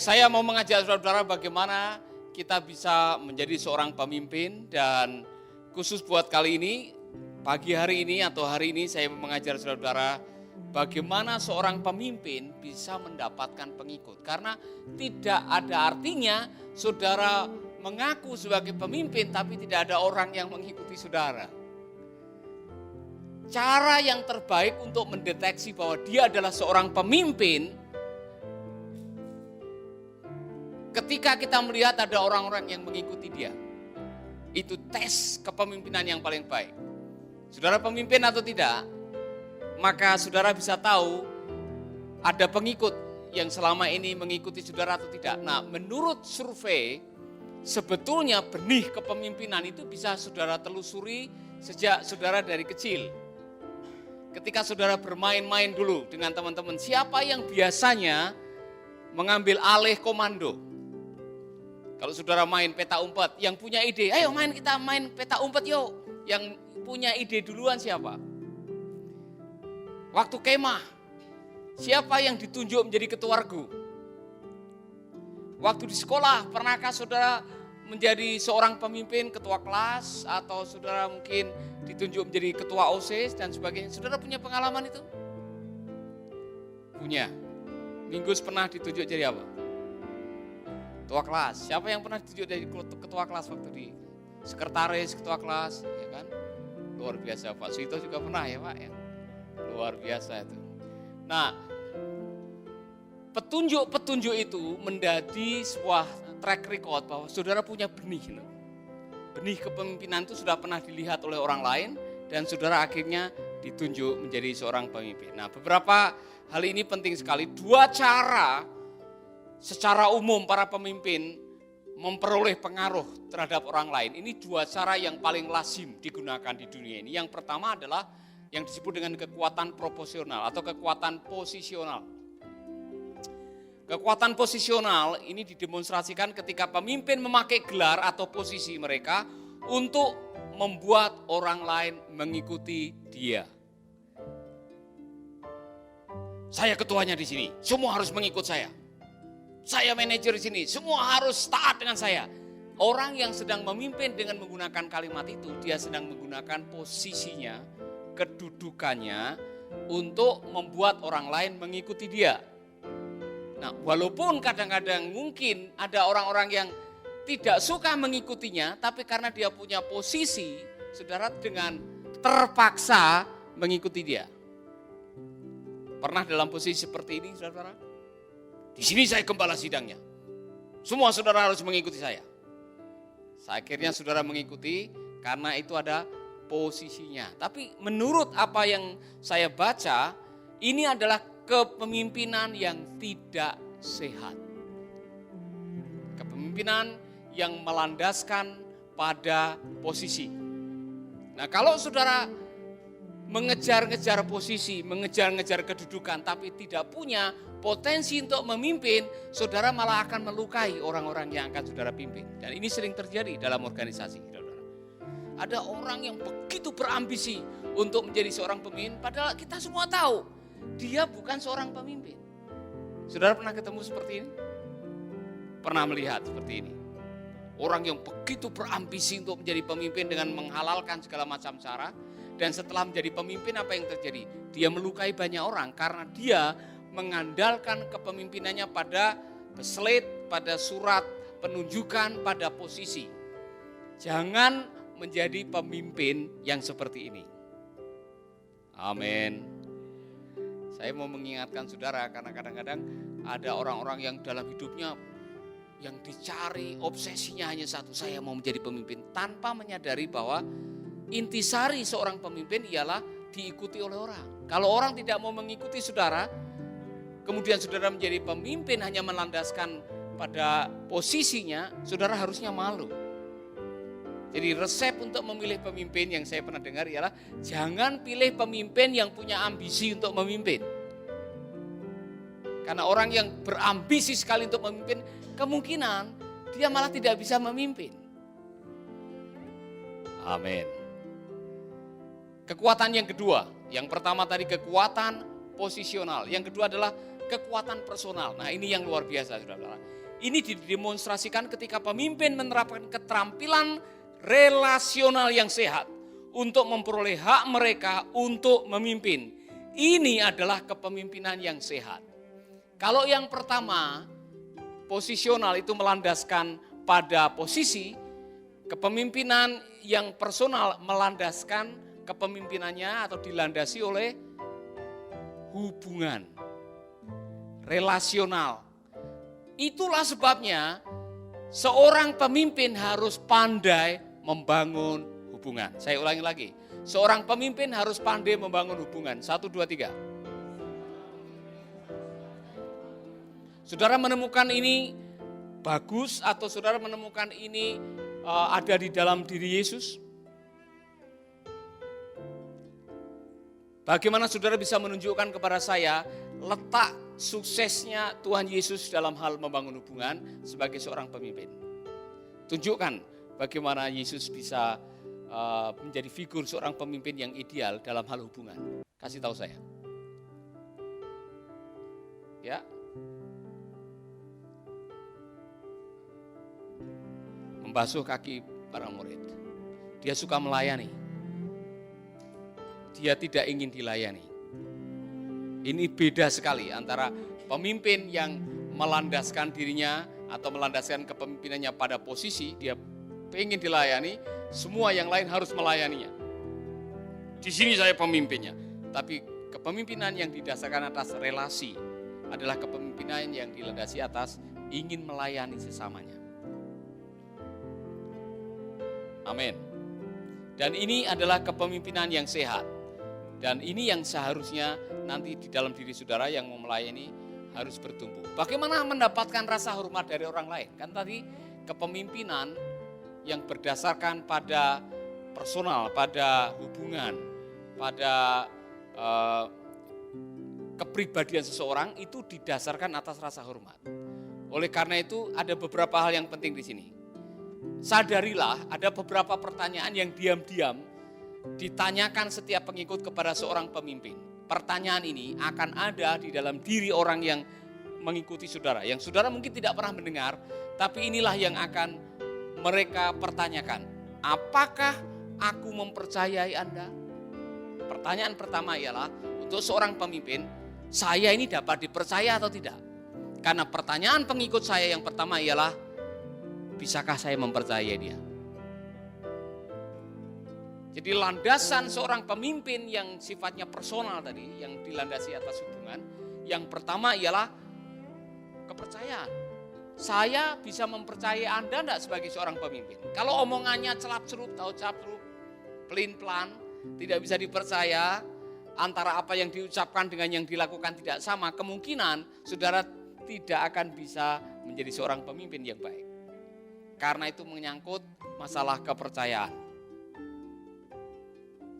Baik, saya mau mengajak saudara-saudara bagaimana kita bisa menjadi seorang pemimpin, dan khusus buat kali ini, pagi hari ini atau hari ini saya mau mengajar saudara-saudara bagaimana seorang pemimpin bisa mendapatkan pengikut. Karena tidak ada artinya saudara mengaku sebagai pemimpin tapi tidak ada orang yang mengikuti saudara. Cara yang terbaik untuk mendeteksi bahwa dia adalah seorang pemimpin, ketika kita melihat ada orang-orang yang mengikuti dia, itu tes kepemimpinan yang paling baik. Saudara pemimpin atau tidak, maka saudara bisa tahu ada pengikut yang selama ini mengikuti saudara atau tidak. Nah, menurut survei, sebetulnya benih kepemimpinan itu bisa saudara telusuri sejak saudara dari kecil. Ketika saudara bermain-main dulu dengan teman-teman, siapa yang biasanya mengambil alih komando? Kalau saudara main peta umpet, yang punya ide, ayo kita main peta umpet yuk. Yang punya ide duluan siapa? Waktu kemah, siapa yang ditunjuk menjadi ketua regu? Waktu di sekolah, pernahkah saudara menjadi seorang pemimpin, ketua kelas, atau saudara mungkin ditunjuk menjadi ketua OSIS dan sebagainya? Saudara punya pengalaman itu? Punya. Minggus pernah ditunjuk jadi apa? Ketua kelas. Siapa yang pernah ditunjuk jadi ketua kelas waktu di sekretaris ketua kelas, ya kan? Luar biasa. Pak Suito juga pernah ya Pak, ya. Luar biasa itu. Nah, petunjuk-petunjuk itu menjadi sebuah track record bahwa saudara punya benih. Benih kepemimpinan itu sudah pernah dilihat oleh orang lain dan saudara akhirnya ditunjuk menjadi seorang pemimpin. Nah, beberapa hal ini penting sekali. Dua cara secara umum para pemimpin memperoleh pengaruh terhadap orang lain. Ini dua cara yang paling lazim digunakan di dunia ini. Yang pertama adalah yang disebut dengan kekuatan proporsional atau kekuatan posisional. Kekuatan posisional ini didemonstrasikan ketika pemimpin memakai gelar atau posisi mereka untuk membuat orang lain mengikuti dia. Saya ketuanya di sini, semua harus mengikut saya. Saya manajer di sini, semua harus taat dengan saya. Orang yang sedang memimpin dengan menggunakan kalimat itu, dia sedang menggunakan posisinya, kedudukannya untuk membuat orang lain mengikuti dia. Nah, walaupun kadang-kadang mungkin ada orang-orang yang tidak suka mengikutinya, tapi karena dia punya posisi, saudara dengan terpaksa mengikuti dia. Pernah dalam posisi seperti ini, saudara? Di sini saya gembala sidangnya. Semua saudara harus mengikuti saya. Akhirnya saudara mengikuti karena itu ada posisinya. Tapi menurut apa yang saya baca, ini adalah kepemimpinan yang tidak sehat. Kepemimpinan yang melandaskan pada posisi. Nah, kalau saudara mengejar-ngejar posisi, mengejar-ngejar kedudukan, tapi tidak punya potensi untuk memimpin, saudara malah akan melukai orang-orang yang akan saudara pimpin. Dan ini sering terjadi dalam organisasi, saudara. Ada orang yang begitu berambisi untuk menjadi seorang pemimpin, padahal kita semua tahu dia bukan seorang pemimpin. Saudara pernah ketemu seperti ini? Pernah melihat seperti ini? Orang yang begitu berambisi untuk menjadi pemimpin dengan menghalalkan segala macam cara, dan setelah menjadi pemimpin apa yang terjadi? Dia melukai banyak orang karena dia mengandalkan kepemimpinannya pada slate, pada surat penunjukan, pada posisi. Jangan menjadi pemimpin yang seperti ini. Amin. Saya mau mengingatkan saudara karena kadang-kadang ada orang-orang yang dalam hidupnya yang dicari obsesinya hanya satu, saya mau menjadi pemimpin, tanpa menyadari bahwa intisari seorang pemimpin ialah diikuti oleh orang. Kalau orang tidak mau mengikuti saudara, kemudian saudara menjadi pemimpin hanya melandaskan pada posisinya, saudara harusnya malu. Jadi resep untuk memilih pemimpin yang saya pernah dengar ialah jangan pilih pemimpin yang punya ambisi untuk memimpin. Karena orang yang berambisi sekali untuk memimpin, kemungkinan dia malah tidak bisa memimpin. Amin. Kekuatan yang kedua, yang pertama tadi kekuatan posisional, yang kedua adalah kekuatan personal. Nah, ini yang luar biasa, saudara-saudara. Ini didemonstrasikan ketika pemimpin menerapkan keterampilan relasional yang sehat untuk memperoleh hak mereka untuk memimpin. Ini adalah kepemimpinan yang sehat. Kalau yang pertama, posisional itu melandaskan pada posisi, kepemimpinan yang personal melandaskan kepemimpinannya atau dilandasi oleh hubungan relasional. Itulah sebabnya seorang pemimpin harus pandai membangun hubungan. Saya ulangi lagi, seorang pemimpin harus pandai membangun hubungan. 1, 2, 3. Saudara menemukan ini bagus atau saudara menemukan ini ada di dalam diri Yesus? Bagaimana saudara bisa menunjukkan kepada saya letak suksesnya Tuhan Yesus dalam hal membangun hubungan sebagai seorang pemimpin? Tunjukkan bagaimana Yesus bisa menjadi figur seorang pemimpin yang ideal dalam hal hubungan. Kasih tahu saya. Ya. Membasuh kaki para murid. Dia suka melayani. Dia tidak ingin dilayani. Ini beda sekali antara pemimpin yang melandaskan dirinya atau melandaskan kepemimpinannya pada posisi, dia ingin dilayani, semua yang lain harus melayaninya. Di sini saya pemimpinnya. Tapi kepemimpinan yang didasarkan atas relasi adalah kepemimpinan yang dilandasi atas ingin melayani sesamanya. Amin. Dan ini adalah kepemimpinan yang sehat. Dan ini yang seharusnya nanti di dalam diri saudara yang mau melayani harus bertumbuh. Bagaimana mendapatkan rasa hormat dari orang lain? Kan tadi kepemimpinan yang berdasarkan pada personal, pada hubungan, pada kepribadian seseorang itu didasarkan atas rasa hormat. Oleh karena itu ada beberapa hal yang penting di sini. Sadarilah ada beberapa pertanyaan yang diam-diam ditanyakan setiap pengikut kepada seorang pemimpin. Pertanyaan ini akan ada di dalam diri orang yang mengikuti saudara. Yang saudara mungkin tidak pernah mendengar, tapi inilah yang akan mereka pertanyakan. Apakah aku mempercayai Anda? Pertanyaan pertama ialah, untuk seorang pemimpin, saya ini dapat dipercaya atau tidak? Karena pertanyaan pengikut saya yang pertama ialah, bisakah saya mempercayai dia? Jadi landasan seorang pemimpin yang sifatnya personal tadi, yang dilandasi atas hubungan, yang pertama ialah kepercayaan. Saya bisa mempercayai Anda enggak sebagai seorang pemimpin? Kalau omongannya celap-celup, tahu celap-celup, pelin-pelan, tidak bisa dipercaya, antara apa yang diucapkan dengan yang dilakukan tidak sama, kemungkinan saudara tidak akan bisa menjadi seorang pemimpin yang baik. Karena itu menyangkut masalah kepercayaan.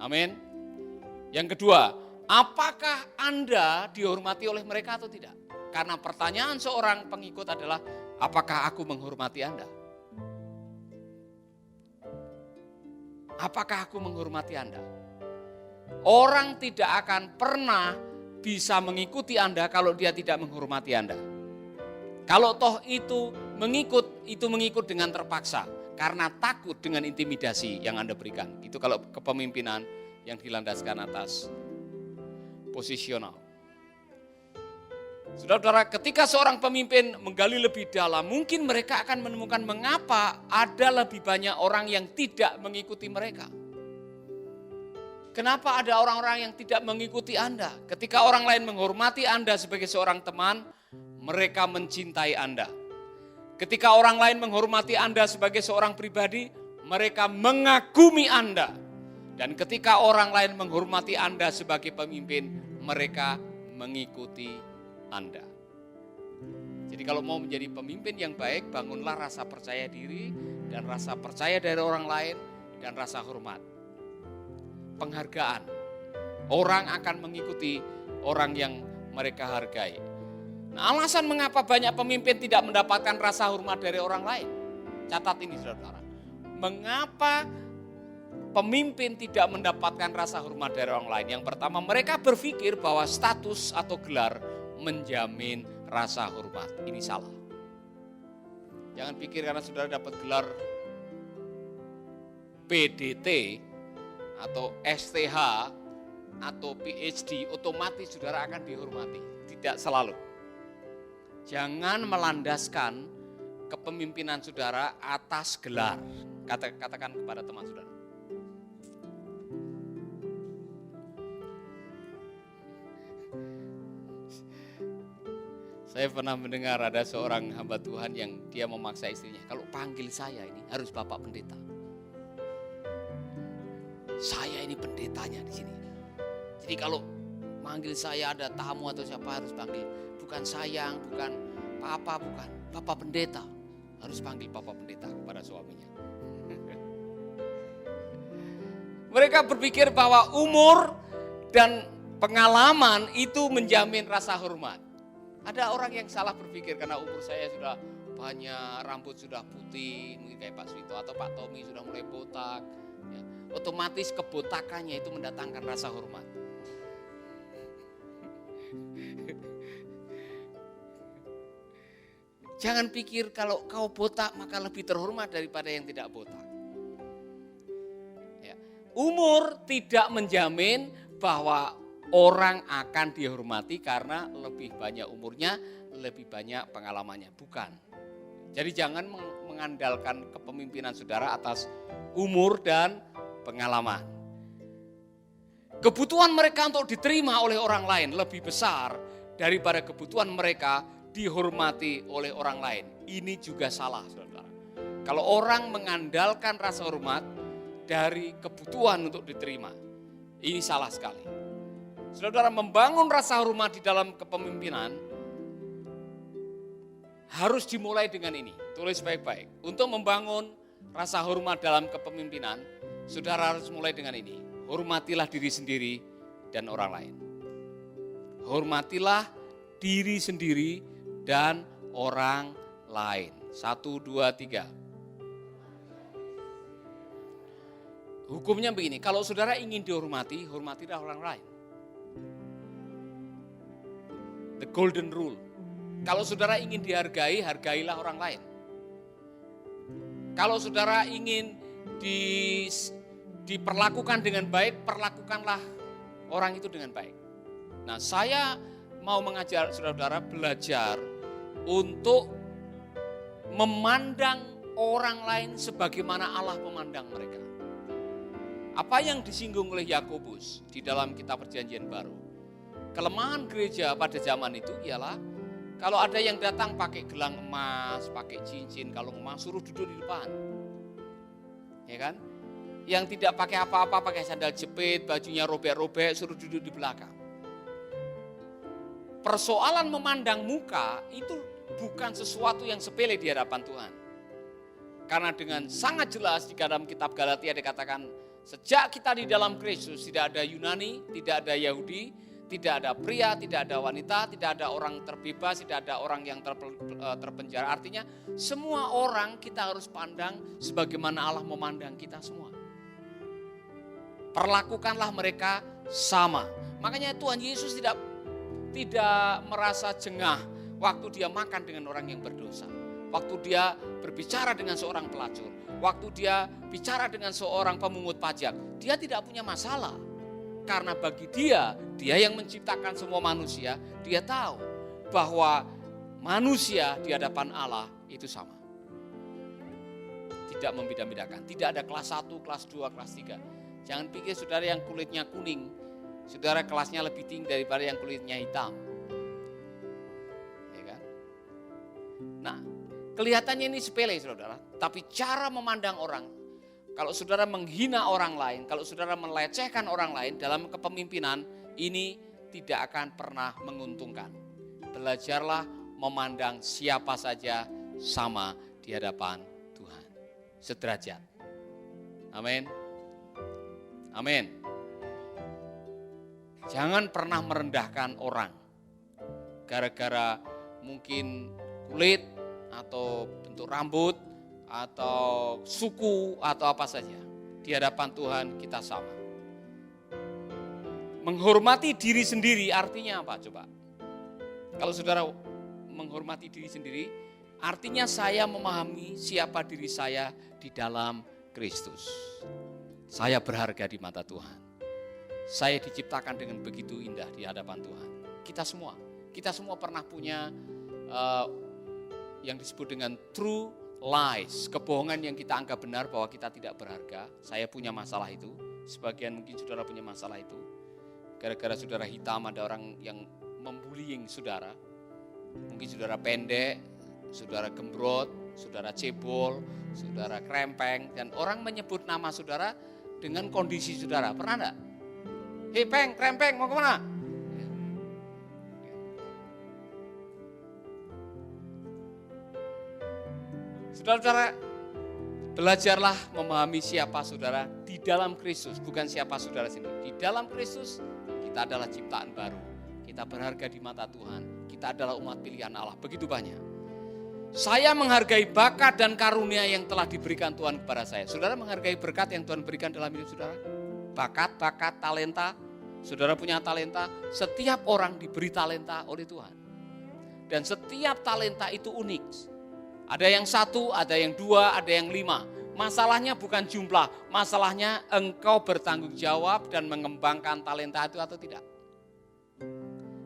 Amin. Yang kedua, apakah Anda dihormati oleh mereka atau tidak? Karena pertanyaan seorang pengikut adalah, apakah aku menghormati Anda? Apakah aku menghormati Anda? Orang tidak akan pernah bisa mengikuti Anda kalau dia tidak menghormati Anda. Kalau toh itu mengikut dengan terpaksa. Karena takut dengan intimidasi yang Anda berikan. Itu kalau kepemimpinan yang dilandaskan atas posisional. Saudara-saudara, ketika seorang pemimpin menggali lebih dalam, mungkin mereka akan menemukan mengapa ada lebih banyak orang yang tidak mengikuti mereka. Kenapa ada orang-orang yang tidak mengikuti Anda? Ketika orang lain menghormati Anda sebagai seorang teman, mereka mencintai Anda. Ketika orang lain menghormati Anda sebagai seorang pribadi, mereka mengagumi Anda. Dan ketika orang lain menghormati Anda sebagai pemimpin, mereka mengikuti Anda. Jadi kalau mau menjadi pemimpin yang baik, bangunlah rasa percaya diri dan rasa percaya dari orang lain dan rasa hormat. Penghargaan. Orang akan mengikuti orang yang mereka hargai. Nah, alasan mengapa banyak pemimpin tidak mendapatkan rasa hormat dari orang lain. Catat ini saudara. Mengapa pemimpin tidak mendapatkan rasa hormat dari orang lain? Yang pertama, mereka berpikir bahwa status atau gelar menjamin rasa hormat. Ini salah. Jangan pikir karena saudara dapat gelar PDT atau STH atau PhD, otomatis saudara akan dihormati. Tidak selalu. Jangan melandaskan kepemimpinan saudara atas gelar. Katakan kepada teman saudara. Saya pernah mendengar ada seorang hamba Tuhan yang dia memaksa istrinya, kalau panggil saya ini harus Bapak Pendeta. Saya ini pendetanya di sini. Jadi kalau manggil saya ada tamu atau siapa harus panggil, bukan sayang, bukan Papa, bukan Bapak Pendeta. Harus panggil Bapak Pendeta kepada suaminya. Mereka berpikir bahwa umur dan pengalaman itu menjamin rasa hormat. Ada orang yang salah berpikir karena umur saya sudah banyak, rambut sudah putih, mungkin kayak Pak Swito atau Pak Tommy sudah mulai botak. Ya, otomatis kebotakannya itu mendatangkan rasa hormat. Jangan pikir kalau kau botak maka lebih terhormat daripada yang tidak botak. Ya. Umur tidak menjamin bahwa orang akan dihormati karena lebih banyak umurnya, lebih banyak pengalamannya. Bukan. Jadi jangan mengandalkan kepemimpinan saudara atas umur dan pengalaman. Kebutuhan mereka untuk diterima oleh orang lain lebih besar daripada kebutuhan mereka dihormati oleh orang lain. Ini juga salah, saudara. Kalau orang mengandalkan rasa hormat dari kebutuhan untuk diterima, ini salah sekali. Saudara, membangun rasa hormat di dalam kepemimpinan harus dimulai dengan ini. Tulis baik-baik. Untuk membangun rasa hormat dalam kepemimpinan, saudara harus mulai dengan ini. Hormatilah diri sendiri dan orang lain. Hormatilah diri sendiri dan orang lain. 1, 2, 3. Hukumnya begini, kalau saudara ingin dihormati, hormatilah orang lain. The golden rule. Kalau saudara ingin dihargai, hargailah orang lain. Kalau saudara ingin diperlakukan dengan baik, perlakukanlah orang itu dengan baik. Nah, saya mau mengajar saudara-saudara belajar untuk memandang orang lain sebagaimana Allah memandang mereka. Apa yang disinggung oleh Yakobus di dalam kitab Perjanjian Baru? Kelemahan gereja pada zaman itu ialah kalau ada yang datang pakai gelang emas, pakai cincin, kalau emas suruh duduk di depan. Ya kan? Yang tidak pakai apa-apa, pakai sandal jepit, bajunya robek-robek, suruh duduk di belakang. Persoalan memandang muka itu bukan sesuatu yang sepele di hadapan Tuhan. Karena dengan sangat jelas di dalam kitab Galatia dikatakan, sejak kita di dalam Kristus tidak ada Yunani, tidak ada Yahudi, tidak ada pria, tidak ada wanita, tidak ada orang terbebas, tidak ada orang yang terpenjara. Artinya semua orang kita harus pandang sebagaimana Allah memandang kita semua. Perlakukanlah mereka sama. Makanya Tuhan Yesus tidak merasa jengah waktu dia makan dengan orang yang berdosa. Waktu dia berbicara dengan seorang pelacur. Waktu dia bicara dengan seorang pemungut pajak. Dia tidak punya masalah. Karena bagi dia yang menciptakan semua manusia, dia tahu bahwa manusia di hadapan Allah itu sama. Tidak membeda-bedakan, tidak ada kelas 1, kelas 2, kelas 3. Jangan pikir saudara yang kulitnya kuning, saudara kelasnya lebih tinggi daripada yang kulitnya hitam. Ya kan? Nah, kelihatannya ini sepele saudara, tapi cara memandang orang, kalau saudara menghina orang lain, kalau saudara melecehkan orang lain dalam kepemimpinan, ini tidak akan pernah menguntungkan. Belajarlah memandang siapa saja sama di hadapan Tuhan. Sederajat. Amin. Amin. Jangan pernah merendahkan orang. Gara-gara mungkin kulit atau bentuk rambut, atau suku atau apa saja. Di hadapan Tuhan kita sama. Menghormati diri sendiri artinya apa coba? Kalau saudara menghormati diri sendiri Artinya saya memahami siapa diri saya di dalam Kristus. Saya berharga di mata Tuhan. Saya diciptakan dengan begitu indah di hadapan Tuhan. Kita semua pernah punya yang disebut dengan true lies, kebohongan yang kita anggap benar bahwa kita tidak berharga. Saya punya masalah itu, sebagian mungkin saudara punya masalah itu. Gara-gara saudara hitam, ada orang yang membullying saudara. Mungkin saudara pendek, saudara gembrot, saudara cebol, saudara krempeng, dan orang menyebut nama saudara dengan kondisi saudara. Pernah enggak? Hei peng, krempeng, mau kemana? Saudara-saudara, belajarlah memahami siapa saudara di dalam Kristus, bukan siapa saudara sendiri. Di dalam Kristus, kita adalah ciptaan baru. Kita berharga di mata Tuhan. Kita adalah umat pilihan Allah. Begitu banyak. Saya menghargai bakat dan karunia yang telah diberikan Tuhan kepada saya. Saudara menghargai berkat yang Tuhan berikan dalam hidup saudara? Bakat, talenta. Saudara punya talenta. Setiap orang diberi talenta oleh Tuhan. Dan setiap talenta itu unik. Ada yang 1, ada yang 2, ada yang 5. Masalahnya bukan jumlah, masalahnya engkau bertanggung jawab dan mengembangkan talenta itu atau tidak.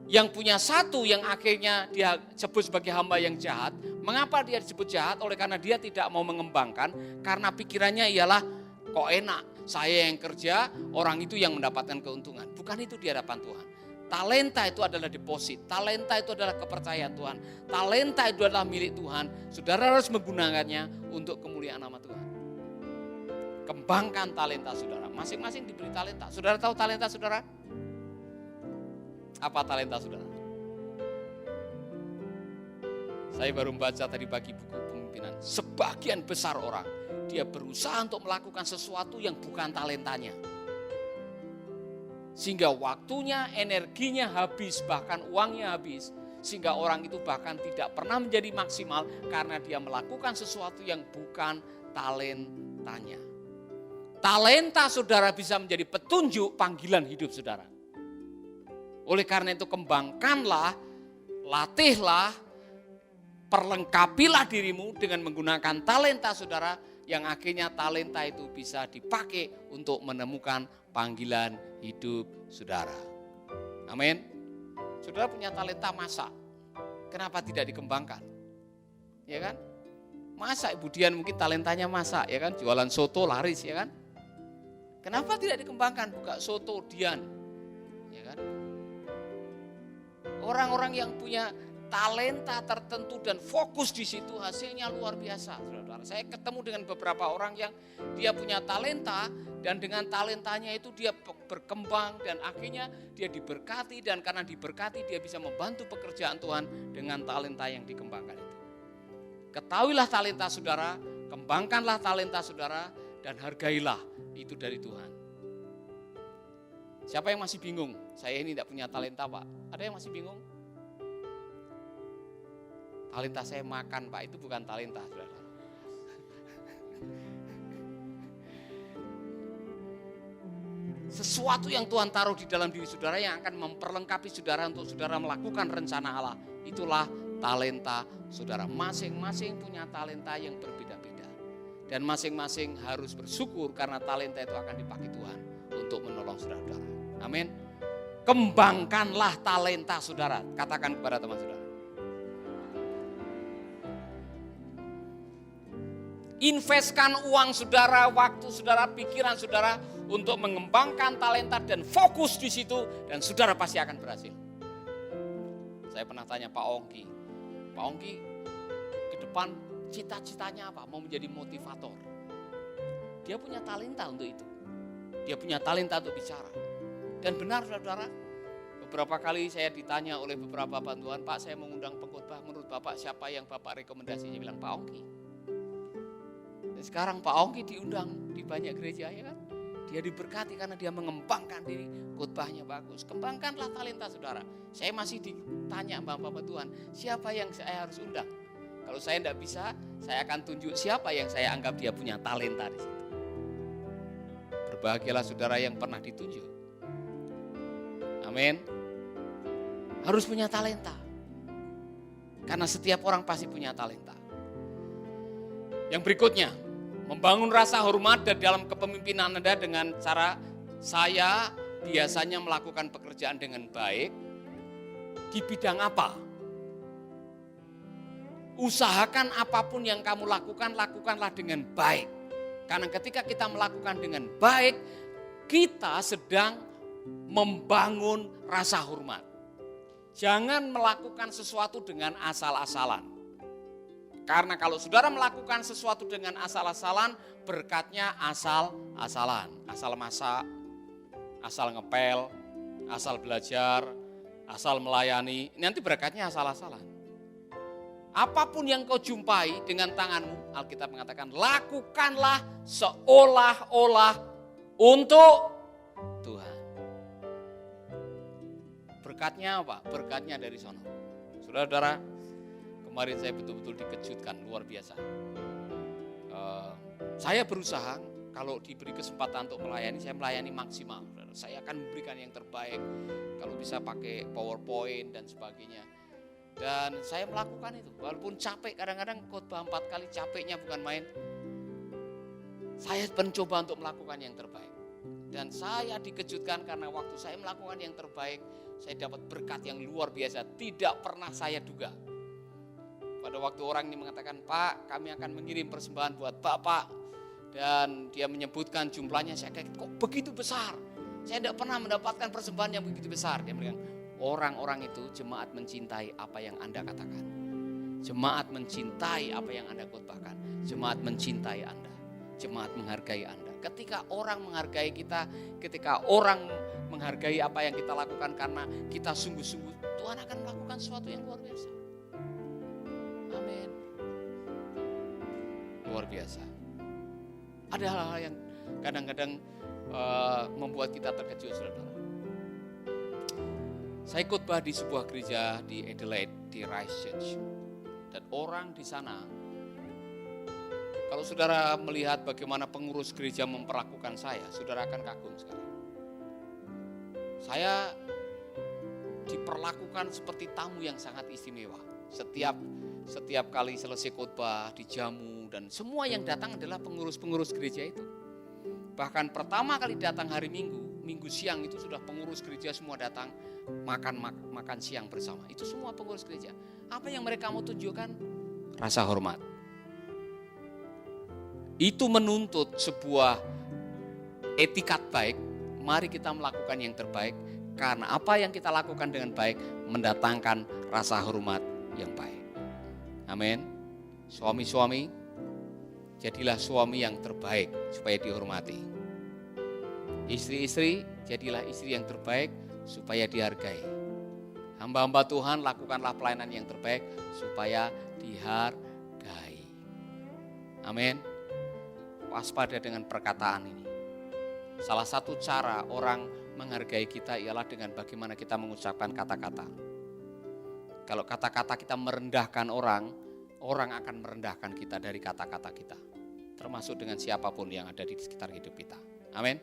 Yang punya 1 yang akhirnya dia sebut sebagai hamba yang jahat. Mengapa dia disebut jahat? Oleh karena dia tidak mau mengembangkan, karena pikirannya ialah kok enak, saya yang kerja, orang itu yang mendapatkan keuntungan. Bukan itu di hadapan Tuhan. Talenta itu adalah deposit, talenta itu adalah kepercayaan Tuhan, talenta itu adalah milik Tuhan. Saudara harus menggunakannya untuk kemuliaan nama Tuhan. Kembangkan talenta saudara, masing-masing diberi talenta. Saudara tahu talenta saudara? Apa talenta saudara? Saya baru membaca tadi pagi buku pemimpinan. Sebagian besar orang, dia berusaha untuk melakukan sesuatu yang bukan talentanya. Sehingga waktunya, energinya habis, bahkan uangnya habis. Sehingga orang itu bahkan tidak pernah menjadi maksimal karena dia melakukan sesuatu yang bukan talentanya. Talenta saudara bisa menjadi petunjuk panggilan hidup saudara. Oleh karena itu kembangkanlah, latihlah, perlengkapilah dirimu dengan menggunakan talenta saudara, yang akhirnya talenta itu bisa dipakai untuk menemukan panggilan hidup saudara. Amin. Saudara punya talenta masak, kenapa tidak dikembangkan? Ya kan? Masak, Ibu Dian mungkin talentanya masak, ya kan? Jualan soto laris, ya kan? Kenapa tidak dikembangkan? Buka soto Dian, ya kan? Orang-orang yang punya talenta tertentu dan fokus di situ hasilnya luar biasa, saudara. Saya ketemu dengan beberapa orang yang dia punya talenta dan dengan talentanya itu dia berkembang dan akhirnya dia diberkati, dan karena diberkati dia bisa membantu pekerjaan Tuhan dengan talenta yang dikembangkan itu. Ketahuilah talenta saudara, kembangkanlah talenta saudara, dan hargailah itu dari Tuhan. Siapa yang masih bingung? Saya ini tidak punya talenta Pak. Ada yang masih bingung? Talenta saya makan Pak, itu bukan talenta saudara. Sesuatu yang Tuhan taruh di dalam diri saudara yang akan memperlengkapi saudara untuk saudara melakukan rencana Allah. Itulah talenta saudara. Masing-masing punya talenta yang berbeda-beda. Dan masing-masing harus bersyukur karena talenta itu akan dipakai Tuhan untuk menolong saudara-saudara. Amin. Kembangkanlah talenta saudara. Katakan kepada teman saudara. Investkan uang saudara, waktu saudara, pikiran saudara untuk mengembangkan talenta dan fokus di situ, dan saudara pasti akan berhasil. Saya pernah tanya Pak Ongki ke depan cita-citanya apa? Mau menjadi motivator. Dia punya talenta untuk itu. Dia punya talenta untuk bicara. Dan benar saudara, beberapa kali saya ditanya oleh beberapa bantuan, Pak saya mengundang pengkhotbah, menurut Bapak siapa yang Bapak rekomendasinya? Bilang Pak Ongki. Dan sekarang Pak Ongki diundang di banyak gereja, ya kan? Dia diberkati karena dia mengembangkan diri, khotbahnya bagus. Kembangkanlah talenta saudara. Saya masih ditanya Bapak Tuhan, siapa yang saya harus undang? Kalau saya tidak bisa, saya akan tunjuk siapa yang saya anggap dia punya talenta di situ. Berbahagialah saudara yang pernah ditunjuk. Amin. Harus punya talenta. Karena setiap orang pasti punya talenta. Yang berikutnya, membangun rasa hormat dalam kepemimpinan Anda dengan cara saya biasanya melakukan pekerjaan dengan baik di bidang apa? Usahakan apapun yang kamu lakukan, lakukanlah dengan baik. Karena ketika kita melakukan dengan baik, kita sedang membangun rasa hormat. Jangan melakukan sesuatu dengan asal-asalan. Karena kalau saudara melakukan sesuatu dengan asal-asalan, berkatnya asal-asalan. Asal masak, asal ngepel, asal belajar, asal melayani. Nanti berkatnya asal-asalan. Apapun yang kau jumpai dengan tanganmu, Alkitab mengatakan, lakukanlah seolah-olah untuk Tuhan. Berkatnya apa? Berkatnya dari sono. Saudara-saudara, kemarin saya betul-betul dikejutkan, luar biasa. Saya berusaha, kalau diberi kesempatan untuk melayani, saya melayani maksimal. Saya akan memberikan yang terbaik, kalau bisa pakai PowerPoint dan sebagainya. Dan saya melakukan itu, walaupun capek, kadang-kadang khotbah 4 kali, capeknya bukan main. Saya mencoba untuk melakukan yang terbaik. Dan saya dikejutkan karena waktu saya melakukan yang terbaik, saya dapat berkat yang luar biasa, tidak pernah saya duga. Pada waktu orang ini mengatakan, Pak, kami akan mengirim persembahan buat Bapak. Dan dia menyebutkan jumlahnya, saya kaget, kok begitu besar? Saya tidak pernah mendapatkan persembahan yang begitu besar. Dia bilang, orang-orang itu jemaat mencintai apa yang Anda katakan. Jemaat mencintai apa yang Anda khotbahkan. Jemaat mencintai Anda. Jemaat menghargai Anda. Ketika orang menghargai kita, ketika orang menghargai apa yang kita lakukan karena kita sungguh-sungguh, Tuhan akan melakukan sesuatu yang luar biasa. Amin. Luar biasa. Ada hal-hal yang kadang-kadang membuat kita terkejut, saudara. Saya khotbah di sebuah gereja di Adelaide, di Rise Church. Dan orang di sana, kalau saudara melihat bagaimana pengurus gereja memperlakukan saya, saudara akan kagum sekali. Saya diperlakukan seperti tamu yang sangat istimewa. Setiap kali selesai khotbah, dijamu, dan semua yang datang adalah pengurus-pengurus gereja itu. Bahkan pertama kali datang hari Minggu siang itu sudah pengurus gereja semua datang makan siang bersama. Itu semua pengurus gereja. Apa yang mereka mau tunjukkan? Rasa hormat. Itu menuntut sebuah etikat baik. Mari kita melakukan yang terbaik. Karena apa yang kita lakukan dengan baik mendatangkan rasa hormat yang baik. Amin. Suami-suami, jadilah suami yang terbaik supaya dihormati. Istri-istri, jadilah istri yang terbaik supaya dihargai. Hamba-hamba Tuhan, lakukanlah pelayanan yang terbaik supaya dihargai. Amin. Waspada dengan perkataan ini. Salah satu cara orang menghargai kita ialah dengan bagaimana kita mengucapkan kata-kata. Kalau kata-kata kita merendahkan orang akan merendahkan kita dari kata-kata kita. Termasuk dengan siapapun yang ada di sekitar hidup kita. Amin.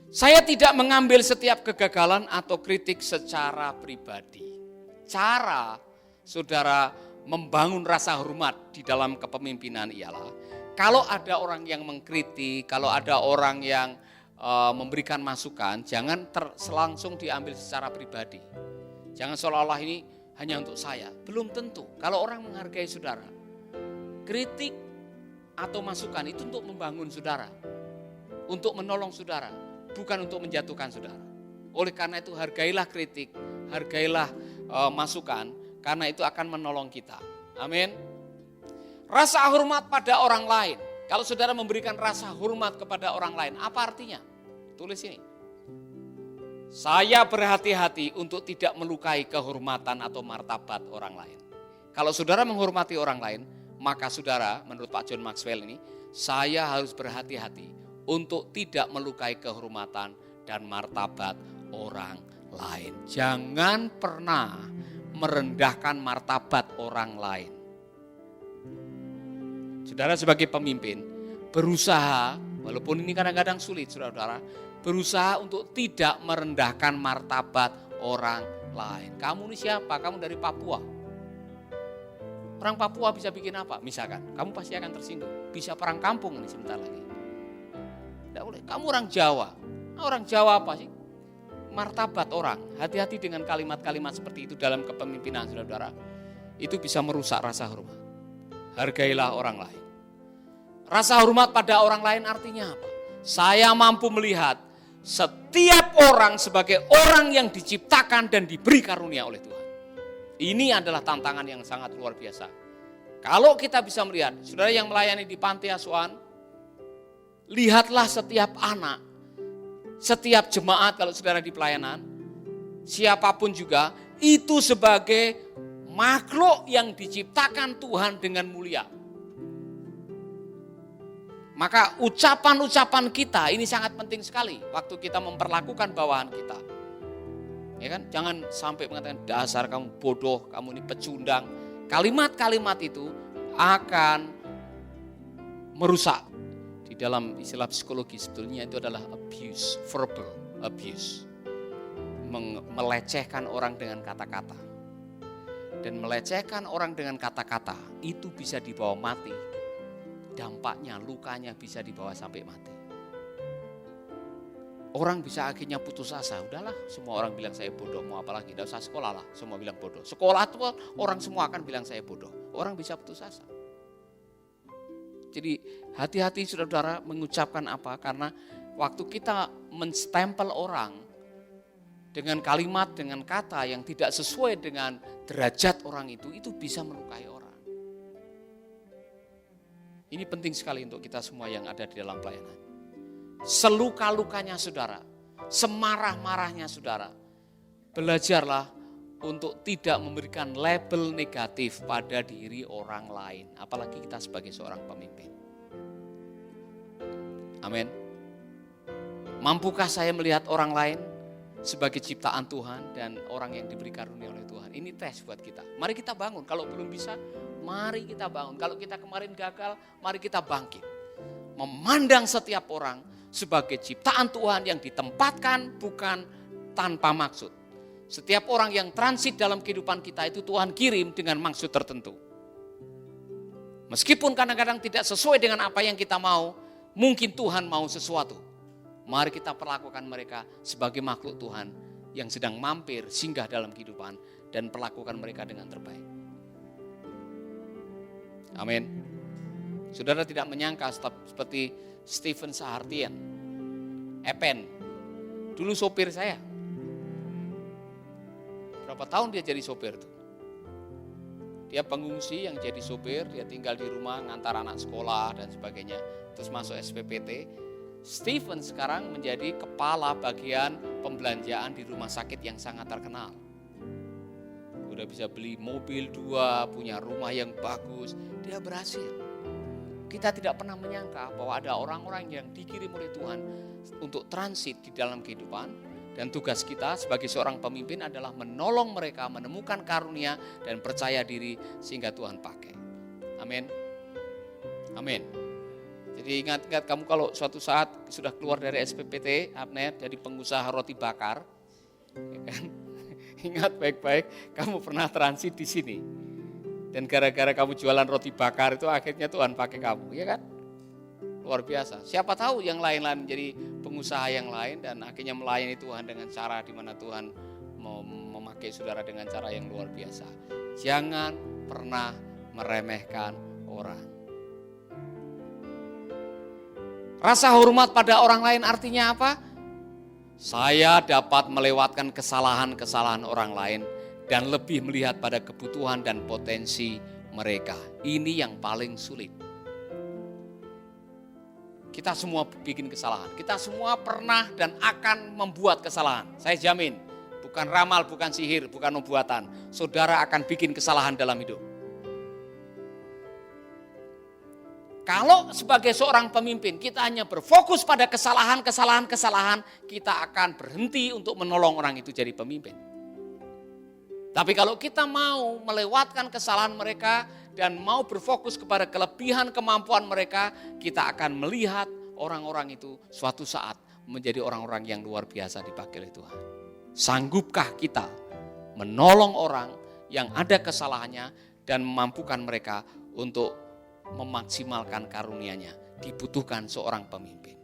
Saya tidak mengambil setiap kegagalan atau kritik secara pribadi. Cara saudara membangun rasa hormat di dalam kepemimpinan ialah kalau ada orang yang mengkritik, kalau ada orang yang memberikan masukan, jangan langsung diambil secara pribadi. Jangan seolah-olah ini hanya untuk saya. Belum tentu. Kalau orang menghargai saudara, kritik atau masukan itu untuk membangun saudara, untuk menolong saudara, bukan untuk menjatuhkan saudara. Oleh karena itu hargailah kritik, hargailah masukan, karena itu akan menolong kita. Amin. Rasa hormat pada orang lain. Kalau saudara memberikan rasa hormat kepada orang lain, apa artinya? Tulis ini. Saya berhati-hati untuk tidak melukai kehormatan atau martabat orang lain. Kalau saudara menghormati orang lain, maka saudara, menurut Pak John Maxwell ini, saya harus berhati-hati untuk tidak melukai kehormatan dan martabat orang lain. Jangan pernah merendahkan martabat orang lain. Saudara sebagai pemimpin, berusaha, walaupun ini kadang-kadang sulit saudara-saudara, berusaha untuk tidak merendahkan martabat orang lain. Kamu ini siapa? Kamu dari Papua. Orang Papua bisa bikin apa? Misalkan, kamu pasti akan tersinggung. Bisa perang kampung ini sebentar lagi. Tidak boleh. Kamu orang Jawa. Orang Jawa apa sih? Martabat orang. Hati-hati dengan kalimat-kalimat seperti itu dalam kepemimpinan, saudara-saudara. Itu bisa merusak rasa hormat. Hargailah orang lain. Rasa hormat pada orang lain artinya apa? Saya mampu melihat setiap orang sebagai orang yang diciptakan dan diberi karunia oleh Tuhan. Ini adalah tantangan yang sangat luar biasa. Kalau kita bisa melihat, saudara yang melayani di panti asuhan, lihatlah setiap anak, setiap jemaat kalau saudara di pelayanan, siapapun juga, itu sebagai makhluk yang diciptakan Tuhan dengan mulia. Maka ucapan-ucapan kita ini sangat penting sekali waktu kita memperlakukan bawahan kita. Ya kan? Jangan sampai mengatakan dasar kamu bodoh, kamu ini pecundang. Kalimat-kalimat itu akan merusak. Di dalam istilah psikologi sebetulnya itu adalah abuse, verbal abuse. Melecehkan orang dengan kata-kata. Dan melecehkan orang dengan kata-kata itu bisa dibawa mati. Dampaknya, lukanya bisa dibawa sampai mati. Orang bisa akhirnya putus asa, udahlah semua orang bilang saya bodoh, mau apa lagi, tidak usah sekolah lah, semua bilang bodoh. Sekolah itu orang semua akan bilang saya bodoh, orang bisa putus asa. Jadi hati-hati saudara-saudara mengucapkan apa, karena waktu kita menstempel orang dengan kalimat, dengan kata yang tidak sesuai dengan derajat orang itu bisa melukai orang. Ini penting sekali untuk kita semua yang ada di dalam pelayanan. Seluka-lukanya saudara, semarah-marahnya saudara, belajarlah untuk tidak memberikan label negatif pada diri orang lain, apalagi kita sebagai seorang pemimpin. Amin. Mampukah saya melihat orang lain sebagai ciptaan Tuhan dan orang yang diberi karunia oleh Tuhan? Ini tes buat kita. Mari kita bangun, kalau belum bisa, mari kita bangun. Kalau kita kemarin gagal, mari kita bangkit. Memandang setiap orang sebagai ciptaan Tuhan yang ditempatkan bukan tanpa maksud. Setiap orang yang transit dalam kehidupan kita itu Tuhan kirim dengan maksud tertentu. Meskipun kadang-kadang tidak sesuai dengan apa yang kita mau, mungkin Tuhan mau sesuatu. Mari kita perlakukan mereka sebagai makhluk Tuhan yang sedang mampir singgah dalam kehidupan dan perlakukan mereka dengan terbaik. Amin. Saudara tidak menyangka seperti Stephen Sahartian, Epen, dulu sopir saya. Berapa tahun dia jadi sopir tuh? Dia pengungsi yang jadi sopir, dia tinggal di rumah ngantar anak sekolah dan sebagainya. Terus masuk SPPT. Stephen sekarang menjadi kepala bagian pembelanjaan di rumah sakit yang sangat terkenal. Udah bisa beli mobil 2, punya rumah yang bagus, dia berhasil. Kita tidak pernah menyangka bahwa ada orang-orang yang dikirim oleh Tuhan untuk transit di dalam kehidupan. Dan tugas kita sebagai seorang pemimpin adalah menolong mereka menemukan karunia dan percaya diri sehingga Tuhan pakai. Amin. Amin. Jadi ingat kamu kalau suatu saat sudah keluar dari SPPT, Abner, jadi pengusaha roti bakar. Ya kan? Ingat baik-baik, kamu pernah transit di sini. Dan gara-gara kamu jualan roti bakar itu akhirnya Tuhan pakai kamu, ya kan? Luar biasa. Siapa tahu yang lain-lain menjadi pengusaha yang lain dan akhirnya melayani Tuhan dengan cara di mana Tuhan mau memakai saudara dengan cara yang luar biasa. Jangan pernah meremehkan orang. Rasa hormat pada orang lain artinya apa? Saya dapat melewatkan kesalahan-kesalahan orang lain dan lebih melihat pada kebutuhan dan potensi mereka. Ini yang paling sulit. Kita semua bikin kesalahan. Kita semua pernah dan akan membuat kesalahan. Saya jamin, bukan ramal, bukan sihir, bukan nubuatan. Saudara akan bikin kesalahan dalam hidup. Kalau sebagai seorang pemimpin kita hanya berfokus pada kesalahan, kita akan berhenti untuk menolong orang itu jadi pemimpin. Tapi kalau kita mau melewatkan kesalahan mereka dan mau berfokus kepada kelebihan kemampuan mereka, kita akan melihat orang-orang itu suatu saat menjadi orang-orang yang luar biasa dipakai oleh Tuhan. Sanggupkah kita menolong orang yang ada kesalahannya dan memampukan mereka untuk memaksimalkan karunia-Nya. Dibutuhkan seorang pemimpin.